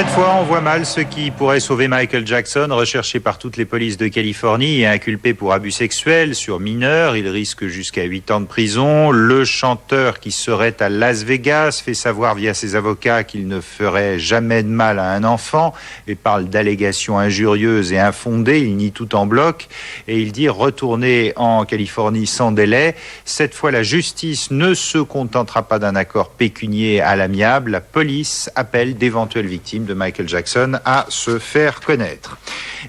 Cette fois, on voit mal ce qui pourrait sauver Michael Jackson, recherché par toutes les polices de Californie et inculpé pour abus sexuels sur mineurs. Il risque jusqu'à 8 ans de prison. Le chanteur qui serait à Las Vegas fait savoir via ses avocats qu'il ne ferait jamais de mal à un enfant et parle d'allégations injurieuses et infondées. Il nie tout en bloc et il dit retourner en Californie sans délai. Cette fois, la justice ne se contentera pas d'un accord pécunier à l'amiable. La police appelle d'éventuelles victimes de Michael Jackson à se faire connaître.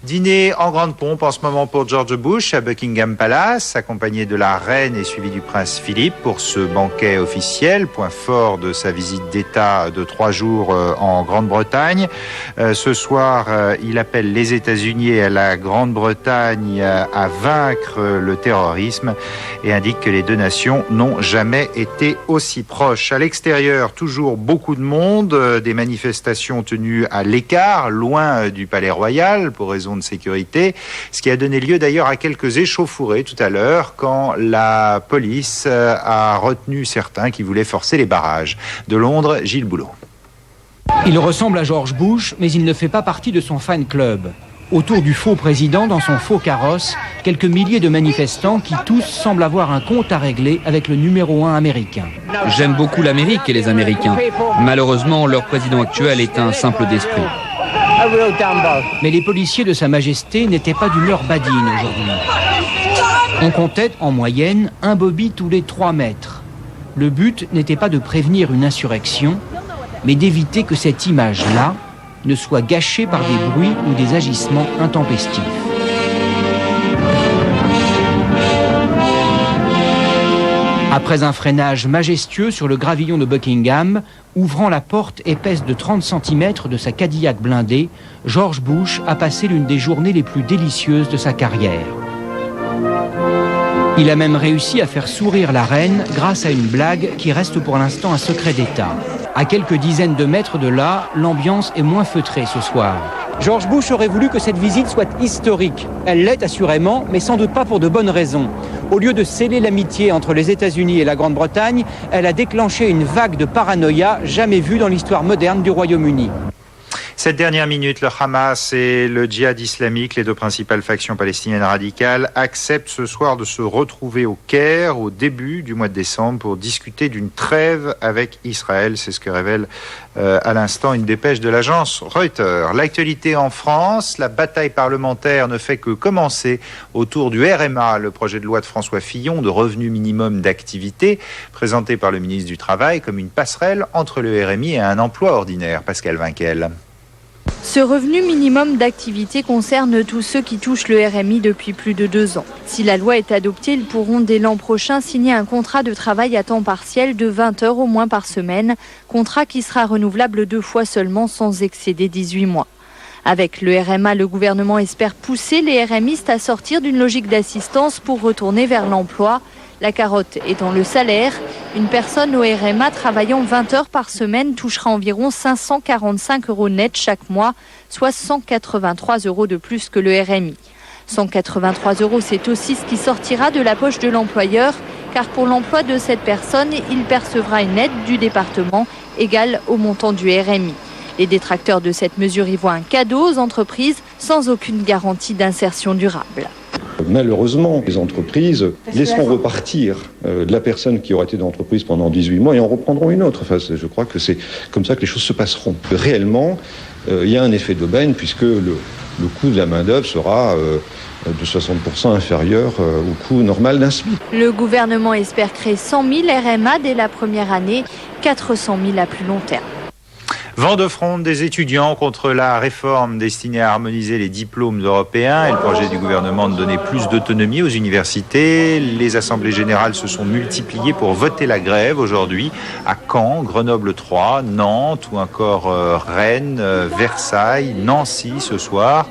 Dîner en grande pompe en ce moment pour George Bush à Buckingham Palace, accompagné de la reine et suivi du prince Philippe pour ce banquet officiel, point fort de sa visite d'État de 3 jours en Grande-Bretagne. Ce soir, il appelle les États-Unis et la Grande-Bretagne à vaincre le terrorisme et indique que les deux nations n'ont jamais été aussi proches. À l'extérieur, toujours beaucoup de monde, des manifestations tenues à l'écart, loin du Palais Royal pour raison de sécurité, ce qui a donné lieu d'ailleurs à quelques échauffourées tout à l'heure quand la police a retenu certains qui voulaient forcer les barrages. De Londres, Gilles Boulot. Il ressemble à George Bush, mais il ne fait pas partie de son fan club. Autour du faux président, dans son faux carrosse, quelques milliers de manifestants qui tous semblent avoir un compte à régler avec le numéro 1 américain. J'aime beaucoup l'Amérique et les Américains. Malheureusement, leur président actuel est un simple d'esprit. Mais les policiers de Sa Majesté n'étaient pas d'humeur badine aujourd'hui. On comptait en moyenne un bobby tous les 3 mètres. Le but n'était pas de prévenir une insurrection, mais d'éviter que cette image-là ne soit gâchée par des bruits ou des agissements intempestifs. Après un freinage majestueux sur le gravillon de Buckingham, ouvrant la porte épaisse de 30 cm de sa Cadillac blindée, George Bush a passé l'une des journées les plus délicieuses de sa carrière. Il a même réussi à faire sourire la reine grâce à une blague qui reste pour l'instant un secret d'État. À quelques dizaines de mètres de là, l'ambiance est moins feutrée ce soir. George Bush aurait voulu que cette visite soit historique. Elle l'est assurément, mais sans doute pas pour de bonnes raisons. Au lieu de sceller l'amitié entre les États-Unis et la Grande-Bretagne, elle a déclenché une vague de paranoïa jamais vue dans l'histoire moderne du Royaume-Uni. Cette dernière minute, le Hamas et le djihad islamique, les deux principales factions palestiniennes radicales, acceptent ce soir de se retrouver au Caire au début du mois de décembre pour discuter d'une trêve avec Israël. C'est ce que révèle à l'instant une dépêche de l'agence Reuters. L'actualité en France, la bataille parlementaire ne fait que commencer autour du RMA, le projet de loi de François Fillon de revenu minimum d'activité, présenté par le ministre du Travail comme une passerelle entre le RMI et un emploi ordinaire. Pascal Vinquel. Ce revenu minimum d'activité concerne tous ceux qui touchent le RMI depuis plus de 2 ans. Si la loi est adoptée, ils pourront dès l'an prochain signer un contrat de travail à temps partiel de 20 heures au moins par semaine, contrat qui sera renouvelable 2 fois seulement sans excéder 18 mois. Avec le RMA, le gouvernement espère pousser les RMistes à sortir d'une logique d'assistance pour retourner vers l'emploi. La carotte étant le salaire, une personne au RMA travaillant 20 heures par semaine touchera environ 545 € net chaque mois, soit 183 € de plus que le RMI. 183 €, c'est aussi ce qui sortira de la poche de l'employeur, car pour l'emploi de cette personne, il percevra une aide du département égale au montant du RMI. Les détracteurs de cette mesure y voient un cadeau aux entreprises sans aucune garantie d'insertion durable. Malheureusement, les entreprises laisseront repartir la personne qui aura été dans l'entreprise pendant 18 mois et en reprendront une autre. Enfin, je crois que c'est comme ça que les choses se passeront. Réellement, il y a un effet d'aubaine puisque le coût de la main-d'œuvre sera de 60% inférieur au coût normal d'un SMIC. Le gouvernement espère créer 100 000 RMA dès la première année, 400 000 à plus long terme. Vent de fronde des étudiants contre la réforme destinée à harmoniser les diplômes européens et le projet du gouvernement de donner plus d'autonomie aux universités. Les assemblées générales se sont multipliées pour voter la grève aujourd'hui à Caen, Grenoble 3, Nantes ou encore Rennes, Versailles, Nancy ce soir.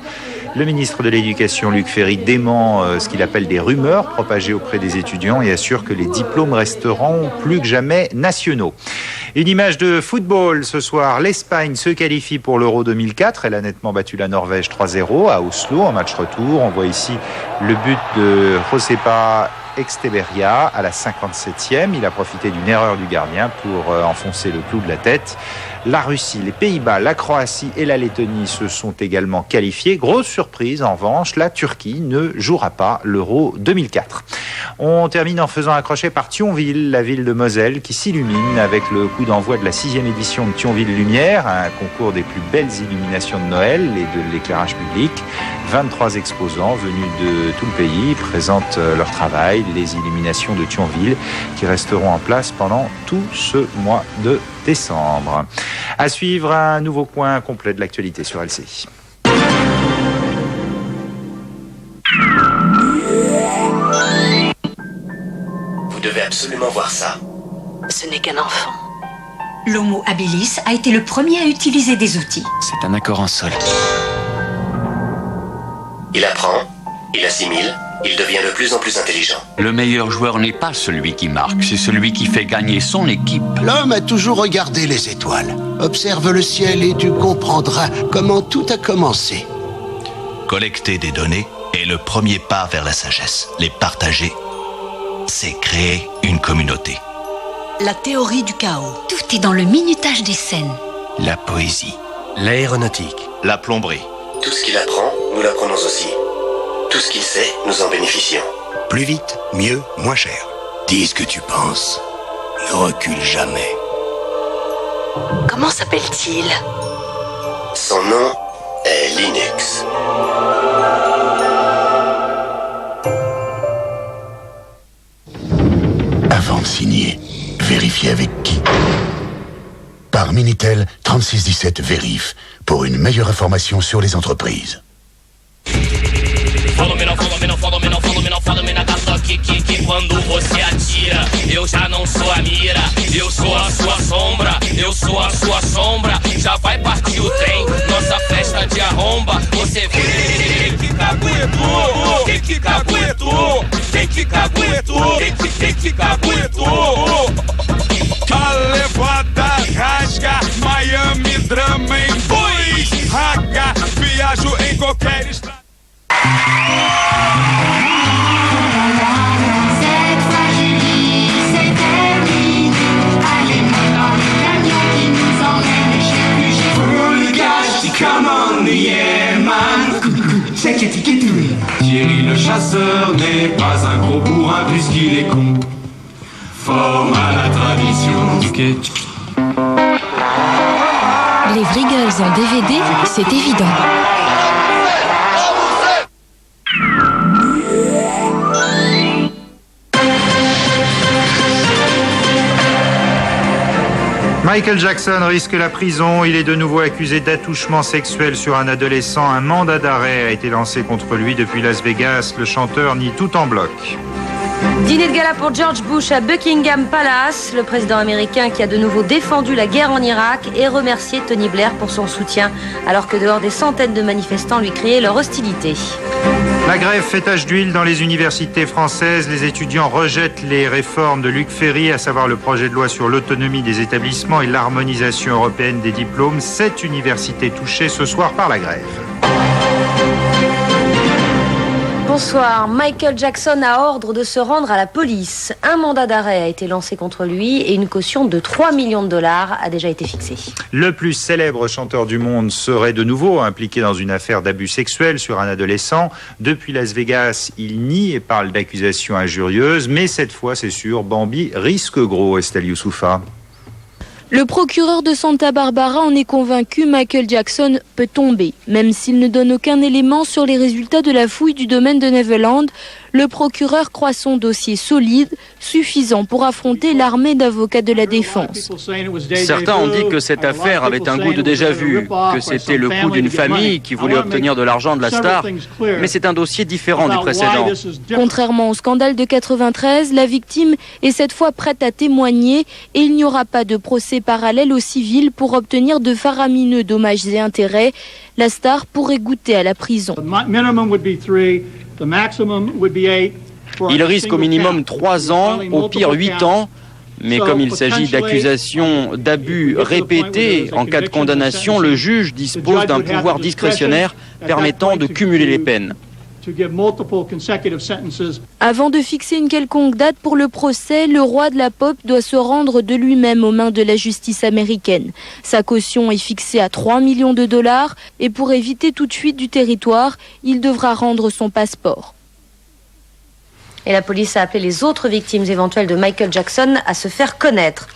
Le ministre de l'Éducation, Luc Ferry, dément ce qu'il appelle des rumeurs propagées auprès des étudiants et assure que les diplômes resteront plus que jamais nationaux. Une image de football ce soir. L'Espagne se qualifie pour l'Euro 2004. Elle a nettement battu la Norvège 3-0 à Oslo en match retour. On voit ici le but de Josepa Exteberria à la 57e. Il a profité d'une erreur du gardien pour enfoncer le clou de la tête. La Russie, les Pays-Bas, la Croatie et la Lettonie se sont également qualifiés. Grosse surprise, en revanche, la Turquie ne jouera pas l'Euro 2004. On termine en faisant un crochet par Thionville, la ville de Moselle, qui s'illumine avec le coup d'envoi de la 6e édition de Thionville Lumière, un concours des plus belles illuminations de Noël et de l'éclairage public. 23 exposants venus de tout le pays présentent leur travail, les illuminations de Thionville, qui resteront en place pendant tout ce mois de décembre. À suivre, un nouveau point complet de l'actualité sur LCI. Vous devez absolument voir ça. Ce n'est qu'un enfant. L'Homo habilis a été le premier à utiliser des outils. C'est un accord en sol. Il apprend, il assimile, il devient de plus en plus intelligent. Le meilleur joueur n'est pas celui qui marque, c'est celui qui fait gagner son équipe. L'homme a toujours regardé les étoiles. Observe le ciel et tu comprendras comment tout a commencé. Collecter des données est le premier pas vers la sagesse. Les partager, c'est créer une communauté. La théorie du chaos. Tout est dans le minutage des scènes. La poésie. L'aéronautique. La plomberie. Tout ce qu'il apprend, nous l'apprenons aussi. Tout ce qu'il sait, nous en bénéficions. Plus vite, mieux, moins cher. Dis ce que tu penses. Ne recule jamais. Comment s'appelle-t-il? Son nom est Linux. Avant de signer, vérifiez avec qui. Par Minitel 3617 Vérif pour une meilleure information sur les entreprises. Quando você atira, eu já não sou a mira. Eu sou a sua sombra, eu sou a sua sombra. Já vai partir o trem, nossa festa de arromba. Você vê que caguetou, que caguetou, que caguetou, que caguetou. A levada rasga, Miami drama em dois. Raga, viajo em qualquer estrada. Come on, yeah, man. Thierry le chasseur n'est pas un gros bourrin puisqu'il est conforme à la tradition. Les Vrais Girls en DVD, c'est évident. Michael Jackson risque la prison. Il est de nouveau accusé d'attouchement sexuel sur un adolescent. Un mandat d'arrêt a été lancé contre lui depuis Las Vegas. Le chanteur nie tout en bloc. Dîner de gala pour George Bush à Buckingham Palace. Le président américain qui a de nouveau défendu la guerre en Irak et remercié Tony Blair pour son soutien, alors que dehors des centaines de manifestants lui criaient leur hostilité. La grève fait tache d'huile dans les universités françaises. Les étudiants rejettent les réformes de Luc Ferry, à savoir le projet de loi sur l'autonomie des établissements et l'harmonisation européenne des diplômes. 7 universités touchées ce soir par la grève. Bonsoir. Michael Jackson a ordre de se rendre à la police. Un mandat d'arrêt a été lancé contre lui et une caution de 3 millions de dollars a déjà été fixée. Le plus célèbre chanteur du monde serait de nouveau impliqué dans une affaire d'abus sexuel sur un adolescent. Depuis Las Vegas, il nie et parle d'accusations injurieuses, mais cette fois, c'est sûr, Bambi risque gros, Estelle Youssoufa. Le procureur de Santa Barbara en est convaincu, Michael Jackson peut tomber. Même s'il ne donne aucun élément sur les résultats de la fouille du domaine de Neverland, le procureur croit son dossier solide, suffisant pour affronter l'armée d'avocats de la défense. Certains ont dit que cette affaire avait un goût de déjà-vu, que c'était le coup d'une famille qui voulait obtenir de l'argent de la star, mais c'est un dossier différent du précédent. Contrairement au scandale de 93, la victime est cette fois prête à témoigner et il n'y aura pas de procès parallèle au civil pour obtenir de faramineux dommages et intérêts. La star pourrait goûter à la prison. Il risque au minimum 3 ans, au pire 8 ans, mais comme il s'agit d'accusations d'abus répétés, en cas de condamnation, le juge dispose d'un pouvoir discrétionnaire permettant de cumuler les peines. Avant de fixer une quelconque date pour le procès, le roi de la pop doit se rendre de lui-même aux mains de la justice américaine. Sa caution est fixée à 3 millions de dollars et pour éviter toute fuite du territoire, il devra rendre son passeport. Et la police a appelé les autres victimes éventuelles de Michael Jackson à se faire connaître.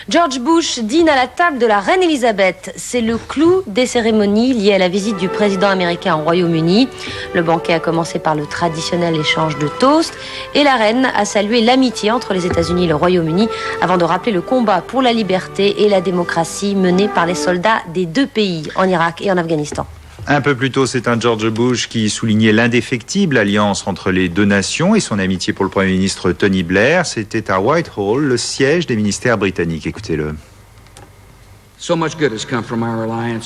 George Bush dîne à la table de la reine Elisabeth. C'est le clou des cérémonies liées à la visite du président américain au Royaume-Uni. Le banquet a commencé par le traditionnel échange de toasts et la reine a salué l'amitié entre les États-Unis et le Royaume-Uni avant de rappeler le combat pour la liberté et la démocratie mené par les soldats des deux pays, en Irak et en Afghanistan. Un peu plus tôt, c'est un George Bush qui soulignait l'indéfectible alliance entre les deux nations et son amitié pour le Premier ministre Tony Blair. C'était à Whitehall, le siège des ministères britanniques. Écoutez-le.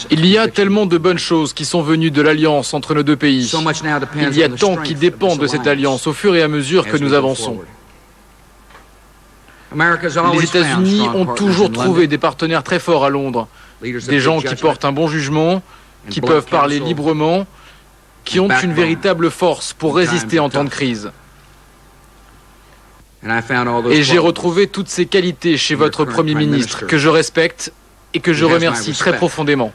Il y a tellement de bonnes choses qui sont venues de l'alliance entre nos deux pays. Il y a tant qui dépend de cette alliance au fur et à mesure que nous avançons. Les États-Unis ont toujours trouvé des partenaires très forts à Londres. Des gens qui portent un bon jugement, qui peuvent parler librement, qui ont une véritable force pour résister en temps de crise. Et j'ai retrouvé toutes ces qualités chez votre Premier ministre, que je respecte et que je remercie très profondément.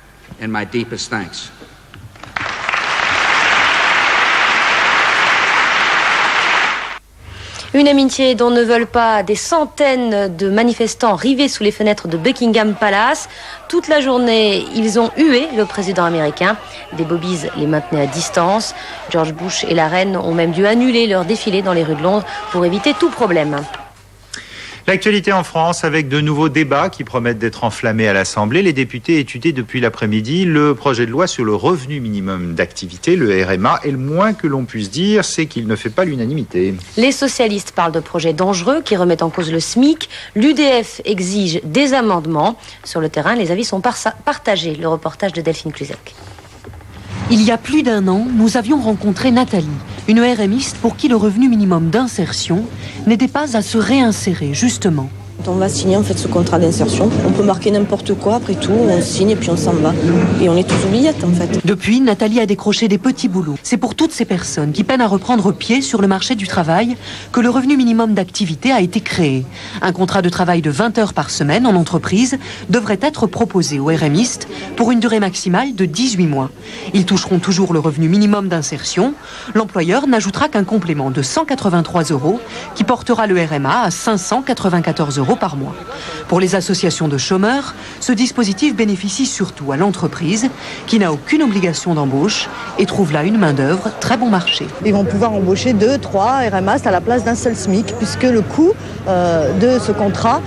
Une amitié dont ne veulent pas des centaines de manifestants rivés sous les fenêtres de Buckingham Palace. Toute la journée, ils ont hué le président américain. Des bobbies les maintenaient à distance. George Bush et la reine ont même dû annuler leur défilé dans les rues de Londres pour éviter tout problème. L'actualité en France avec de nouveaux débats qui promettent d'être enflammés à l'Assemblée. Les députés étudient depuis l'après-midi le projet de loi sur le revenu minimum d'activité, le RMA, et le moins que l'on puisse dire, c'est qu'il ne fait pas l'unanimité. Les socialistes parlent de projets dangereux qui remettent en cause le SMIC. L'UDF exige des amendements. Sur le terrain, les avis sont partagés. Le reportage de Delphine Cluzec. Il y a plus d'un an, nous avions rencontré Nathalie, une RMiste pour qui le revenu minimum d'insertion n'était pas à se réinsérer, justement. On va signer en fait ce contrat d'insertion. On peut marquer n'importe quoi, après tout, on signe et puis on s'en va. Et on est tous oubliettes en fait. Depuis, Nathalie a décroché des petits boulots. C'est pour toutes ces personnes qui peinent à reprendre pied sur le marché du travail que le revenu minimum d'activité a été créé. Un contrat de travail de 20 heures par semaine en entreprise devrait être proposé aux RMistes pour une durée maximale de 18 mois. Ils toucheront toujours le revenu minimum d'insertion. L'employeur n'ajoutera qu'un complément de 183 € qui portera le RMA à 594 € par mois. Pour les associations de chômeurs, ce dispositif bénéficie surtout à l'entreprise qui n'a aucune obligation d'embauche et trouve là une main-d'œuvre très bon marché. Ils vont pouvoir embaucher 2, 3 RMAs à la place d'un seul SMIC puisque le coût de ce contrat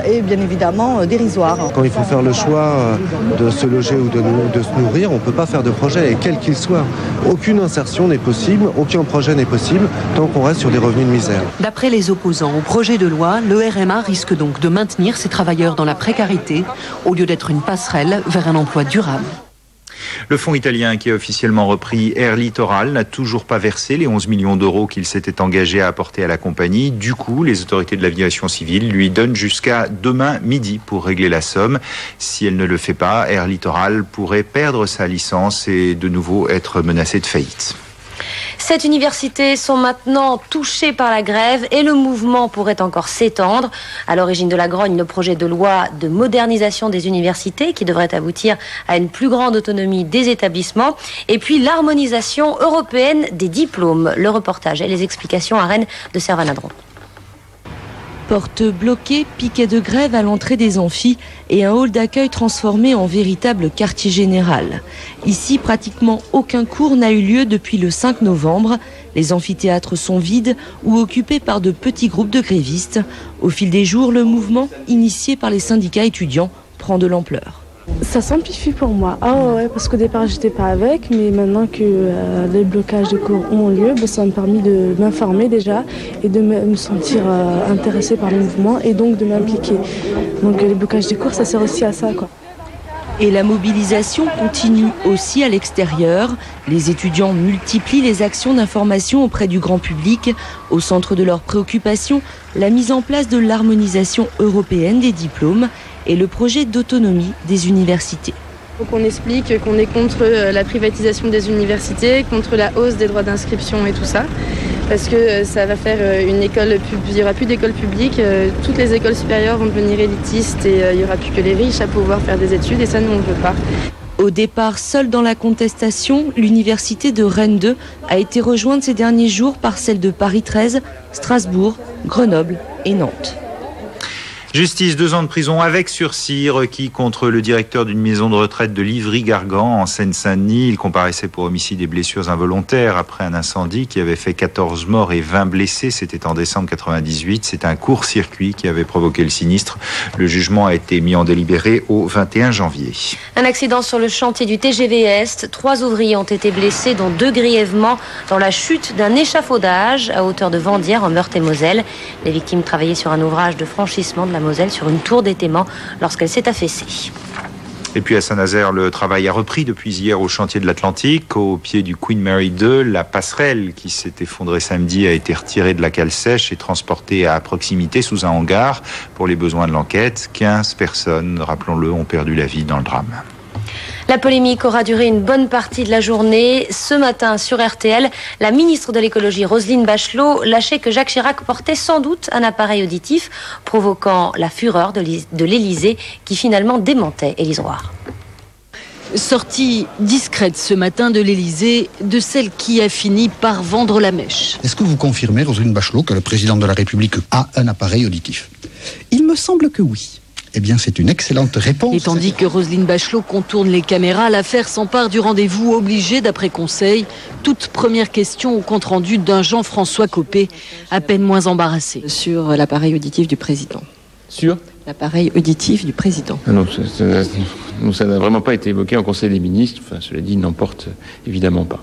est bien évidemment dérisoire. Quand il faut faire le choix de se loger ou de se nourrir, on ne peut pas faire de projet, et quel qu'il soit. Aucune insertion n'est possible, aucun projet n'est possible tant qu'on reste sur des revenus de misère. D'après les opposants au projet de loi, le RMA risque donc de maintenir ces travailleurs dans la précarité au lieu d'être une passerelle vers un emploi durable. Le fonds italien qui a officiellement repris Air Littoral n'a toujours pas versé les 11 millions d'euros qu'il s'était engagé à apporter à la compagnie. Du coup, les autorités de l'aviation civile lui donnent jusqu'à demain midi pour régler la somme. Si elle ne le fait pas, Air Littoral pourrait perdre sa licence et de nouveau être menacée de faillite. 7 universités sont maintenant touchées par la grève et le mouvement pourrait encore s'étendre. À l'origine de la grogne, le projet de loi de modernisation des universités qui devrait aboutir à une plus grande autonomie des établissements. Et puis l'harmonisation européenne des diplômes. Le reportage et les explications à Rennes de Servanadron. Portes bloquées, piquets de grève à l'entrée des amphis et un hall d'accueil transformé en véritable quartier général. Ici, pratiquement aucun cours n'a eu lieu depuis le 5 novembre. Les amphithéâtres sont vides ou occupés par de petits groupes de grévistes. Au fil des jours, le mouvement, initié par les syndicats étudiants, prend de l'ampleur. Ça simplifie pour moi. Ah ouais, parce qu'au départ j'étais pas avec, mais maintenant que les blocages de cours ont lieu, ça m'a permis de m'informer déjà et de me sentir intéressée par le mouvement et donc de m'impliquer. Donc les blocages de cours, ça sert aussi à ça, quoi. Et la mobilisation continue aussi à l'extérieur. Les étudiants multiplient les actions d'information auprès du grand public. Au centre de leurs préoccupations, la mise en place de l'harmonisation européenne des diplômes et le projet d'autonomie des universités. Il faut qu'on explique qu'on est contre la privatisation des universités, contre la hausse des droits d'inscription et tout ça. Parce que ça va faire une école publique, il n'y aura plus d'école publique, toutes les écoles supérieures vont devenir élitistes et il n'y aura plus que les riches à pouvoir faire des études et ça nous on ne veut pas. Au départ, seule dans la contestation, l'université de Rennes 2 a été rejointe ces derniers jours par celle de Paris 13, Strasbourg, Grenoble et Nantes. Justice, 2 ans de prison avec sursis requis contre le directeur d'une maison de retraite de Livry-Gargan en Seine-Saint-Denis. Il comparaissait pour homicide et blessures involontaires après un incendie qui avait fait 14 morts et 20 blessés. C'était en décembre 98. C'est un court-circuit qui avait provoqué le sinistre. Le jugement a été mis en délibéré au 21 janvier. Un accident sur le chantier du TGV Est. 3 ouvriers ont été blessés, dont 2 grièvement dans la chute d'un échafaudage à hauteur de Vendières en Meurthe-et-Moselle. Les victimes travaillaient sur un ouvrage de franchissement de la Moselle sur une tour d'étaiement lorsqu'elle s'est affaissée. Et puis à Saint-Nazaire, le travail a repris depuis hier au chantier de l'Atlantique. Au pied du Queen Mary 2, la passerelle qui s'est effondrée samedi a été retirée de la cale sèche et transportée à proximité sous un hangar. Pour les besoins de l'enquête, 15 personnes, rappelons-le, ont perdu la vie dans le drame. La polémique aura duré une bonne partie de la journée. Ce matin, sur RTL, la ministre de l'écologie, Roselyne Bachelot, lâchait que Jacques Chirac portait sans doute un appareil auditif, provoquant la fureur de l'Élysée, qui finalement démentait Élise Roire. Sortie discrète ce matin de l'Élysée, de celle qui a fini par vendre la mèche. Est-ce que vous confirmez, Roselyne Bachelot, que le président de la République a un appareil auditif? Il me semble que oui. Eh bien, c'est une excellente réponse. Et tandis que Roselyne Bachelot contourne les caméras, l'affaire s'empare du rendez-vous obligé d'après conseil. Toute première question au compte-rendu d'un Jean-François Copé, à peine moins embarrassé. Sur l'appareil auditif du président. Sur l'appareil auditif du président. Ah non, ça n'a vraiment pas été évoqué en Conseil des ministres. Enfin, cela dit, il n'en porte évidemment pas.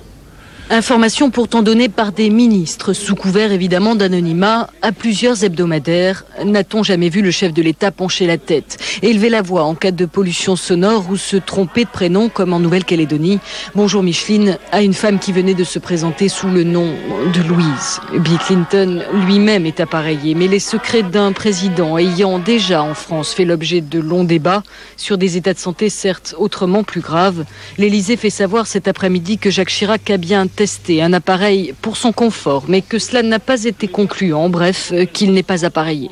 Information pourtant donnée par des ministres, sous couvert évidemment d'anonymat, à plusieurs hebdomadaires. N'a-t-on jamais vu le chef de l'État pencher la tête, élever la voix en cas de pollution sonore ou se tromper de prénom comme en Nouvelle-Calédonie? Bonjour Micheline, à une femme qui venait de se présenter sous le nom de Louise. Bill Clinton lui-même est appareillé, mais les secrets d'un président ayant déjà en France fait l'objet de longs débats sur des états de santé certes autrement plus graves, l'Élysée fait savoir cet après-midi que Jacques Chirac a bien testé un appareil pour son confort, mais que cela n'a pas été concluant, bref, qu'il n'est pas appareillé.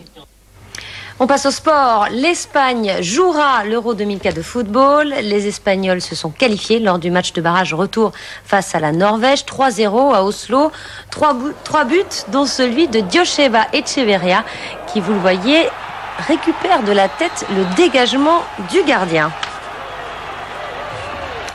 On passe au sport. L'Espagne jouera l'Euro 2004 de football. Les Espagnols se sont qualifiés lors du match de barrage retour face à la Norvège. 3-0 à Oslo. 3 buts, dont celui de Joseba Echeverria, qui, vous le voyez, récupère de la tête le dégagement du gardien.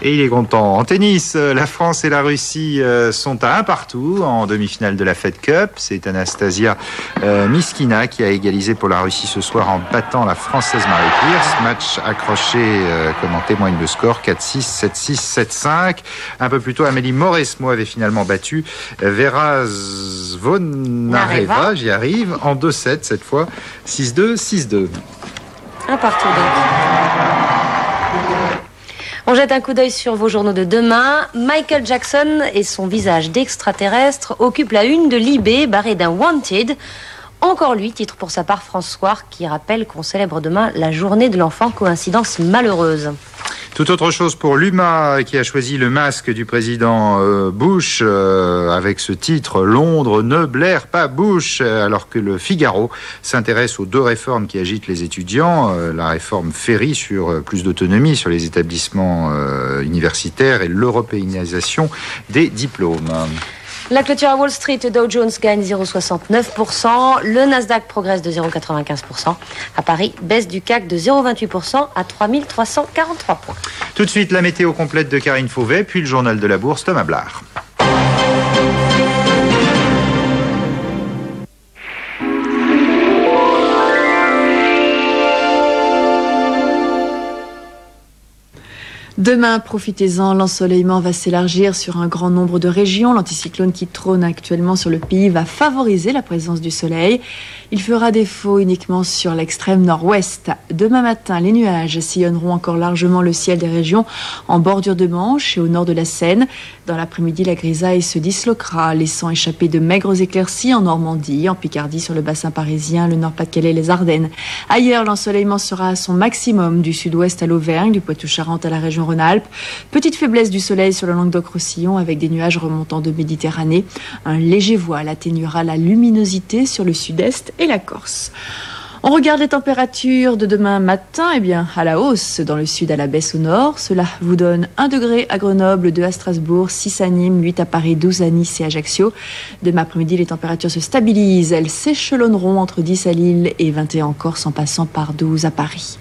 Et il est content. En tennis, la France et la Russie sont à 1-1 en demi-finale de la Fed Cup. C'est Anastasia Miskina qui a égalisé pour la Russie ce soir en battant la Française Marie Pierce. Match accroché, comme en témoigne le score, 4-6, 7-6, 7-5. Un peu plus tôt, Amélie Mauresmo avait finalement battu Vera Zvonareva, j'y arrive, en 2-7 cette fois, 6-2, 6-2. 1-1 donc. On jette un coup d'œil sur vos journaux de demain. Michael Jackson et son visage d'extraterrestre occupent la une de Libé, barré d'un Wanted. Encore lui, titre pour sa part François, qui rappelle qu'on célèbre demain la journée de l'enfant, coïncidence malheureuse. Tout autre chose pour l'UMA qui a choisi le masque du président Bush avec ce titre « Londres ne blaire pas Bush » alors que le Figaro s'intéresse aux 2 réformes qui agitent les étudiants, la réforme Ferry sur plus d'autonomie sur les établissements universitaires et l'européanisation des diplômes. La clôture à Wall Street, Dow Jones gagne 0,69%, le Nasdaq progresse de 0,95%. À Paris, baisse du CAC de 0,28% à 3343 points. Tout de suite, la météo complète de Karine Fauvet, puis le journal de la Bourse, Thomas Blard. Demain, profitez-en, l'ensoleillement va s'élargir sur un grand nombre de régions. L'anticyclone qui trône actuellement sur le pays va favoriser la présence du soleil. Il fera défaut uniquement sur l'extrême nord-ouest. Demain matin, les nuages sillonneront encore largement le ciel des régions en bordure de Manche et au nord de la Seine. Dans l'après-midi, la grisaille se disloquera, laissant échapper de maigres éclaircies en Normandie, en Picardie, sur le bassin parisien, le Nord-Pas-de-Calais et les Ardennes. Ailleurs, l'ensoleillement sera à son maximum du sud-ouest à l'Auvergne, du Poitou-Charentes à la région Auvergne-Rhône-Alpes. Petite faiblesse du soleil sur le Languedoc-Roussillon avec des nuages remontant de Méditerranée. Un léger voile atténuera la luminosité sur le sud-est et la Corse. On regarde les températures de demain matin, à la hausse dans le sud, à la baisse au nord. Cela vous donne 1 degré à Grenoble, 2 à Strasbourg, 6 à Nîmes, 8 à Paris, 12 à Nice et Ajaccio. Demain après-midi, les températures se stabilisent. Elles s'échelonneront entre 10 à Lille et 21 en Corse en passant par 12 à Paris.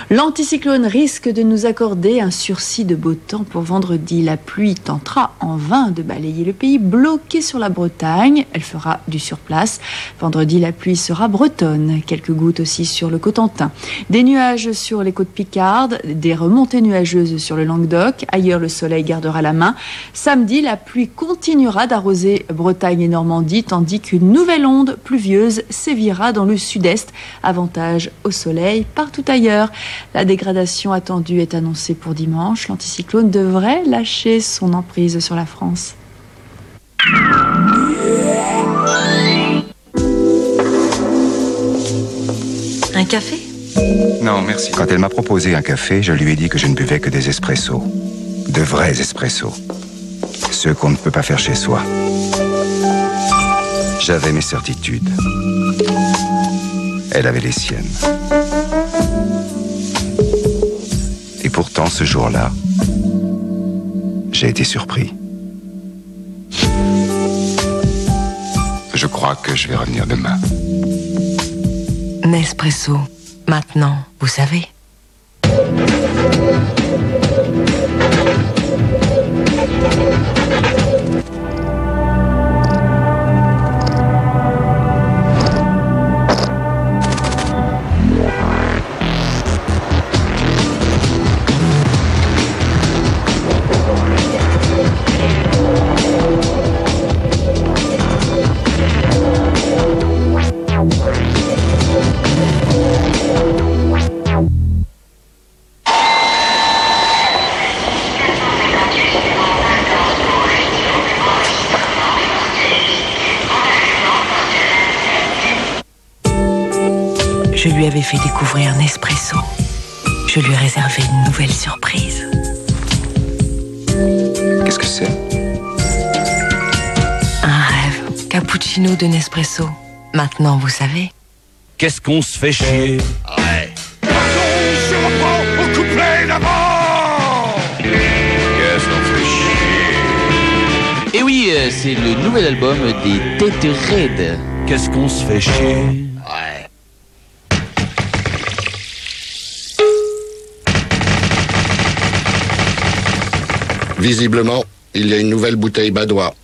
L'anticyclone risque de nous accorder un sursis de beau temps pour vendredi. La pluie tentera en vain de balayer le pays bloqué sur la Bretagne. Elle fera du surplace. Vendredi, la pluie sera bretonne. Quelques gouttes aussi sur le Cotentin. Des nuages sur les côtes picardes, des remontées nuageuses sur le Languedoc. Ailleurs, le soleil gardera la main. Samedi, la pluie continuera d'arroser Bretagne et Normandie, tandis qu'une nouvelle onde pluvieuse sévira dans le sud-est. Avantage au soleil partout ailleurs. La dégradation attendue est annoncée pour dimanche. L'anticyclone devrait lâcher son emprise sur la France. Un café ? Non, merci. Quand elle m'a proposé un café, je lui ai dit que je ne buvais que des espressos. De vrais espressos. Ceux qu'on ne peut pas faire chez soi. J'avais mes certitudes. Elle avait les siennes. Et pourtant, ce jour-là, j'ai été surpris. Je crois que je vais revenir demain. Nespresso. Maintenant, vous savez. Je lui avais fait découvrir Nespresso. Je lui ai réservé une nouvelle surprise. Qu'est-ce que c'est? Un rêve. Cappuccino de Nespresso. Maintenant, vous savez. Qu'est-ce qu'on se fait chier? Ouais. Je reprends au couplet d'avant. Qu'est-ce qu'on fait chier? Et oui, c'est le nouvel album des Têtes Raides. Qu'est-ce qu'on se fait chier? Visiblement, il y a une nouvelle bouteille Badois.